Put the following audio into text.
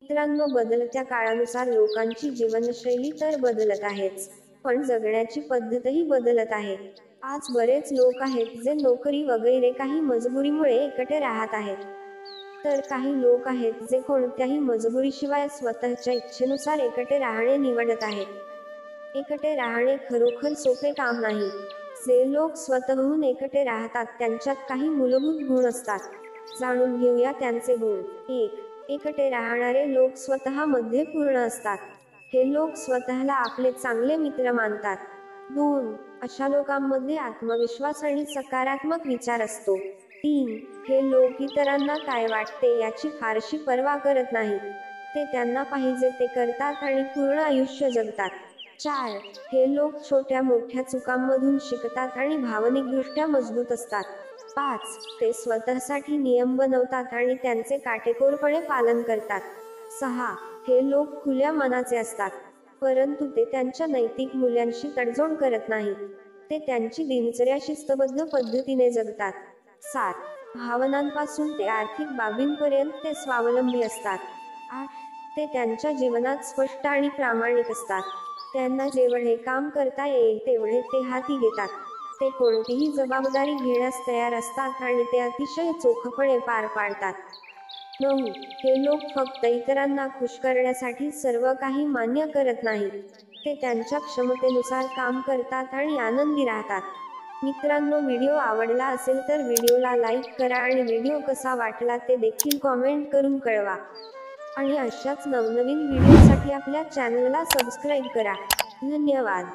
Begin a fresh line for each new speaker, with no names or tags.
मित्रांनो, बदलत्या काळानुसार लोकांची जीवनशैली तर बदलत आहेच, पण जगण्याची पद्धतही बदलत आहे. आज बरेच लोक आहेत जे नोकरी वगैरे काही मजबुरीमुळे एकटे राहत आहेत. तर काही लोक आहेत जे कोणत्याही मजबुरीशिवाय स्वतःच्या इच्छेनुसार एकटे राहणे निवडत आहेत. एकटे राहणे खरोखर सोपे काम नाही. जे लोक स्वतःहून एकटे राहतात त्यांच्यात काही मूलभूत गुण असतात. जाणून घेऊया त्यांचे गुण. 1. एकटे राहणारे लोक स्वतःमध्ये पूर्ण असतात. हे लोक स्वतःला आपले चांगले मित्र मानतात. 2. अशा लोकांमध्ये आत्मविश्वास आणि सकारात्मक विचार असतो. 3. हे लोक इतरांना काय वाटते याची फारशी पर्वा करत नाहीत. ते त्यांना पाहिजे ते करतात आणि पूर्ण आयुष्य जगतात. 4. हे लोक छोट्या मोठ्या चुकांमधून शिकतात आणि भावनिकदृष्ट्या मजबूत असतात. 5. ते स्वतःसाठी नियम बनवतात आणि त्यांचे काटेकोरपणे पालन करतात. 6. हे लोक खुल्या मनाचे असतात, परंतु ते त्यांच्या नैतिक मूल्यांशी तडजोड करत नाहीत. ते त्यांची दिनचर्या शिस्तबद्ध पद्धतीने जगतात. 7. भावनांपासून ते आर्थिक बाबींपर्यंत ते स्वावलंबी असतात. 8. ते त्यांच्या जीवनात स्पष्ट आणि प्रामाणिक असतात. त्यांना जेवढे काम करता येईल तेवढे ते हाती घेतात. ते कोणतीही जबाबदारी घेण्यास तयार असतात आणि ते अतिशय चोखपणे पार पाडतात. 9. हे लोक फक्त इतरांना खुश करण्यासाठी सर्व काही मान्य करत नाहीत. ते त्यांच्या क्षमतेनुसार काम करतात आणि आनंदी राहतात. मित्रांनो, व्हिडिओ आवडला असेल तर व्हिडिओला लाईक करा आणि व्हिडिओ कसा वाटला ते देखील कॉमेंट करून कळवा. आणि अशाच नवनवीन व्हिडिओसाठी आपल्या चॅनलला सबस्क्राईब करा. धन्यवाद.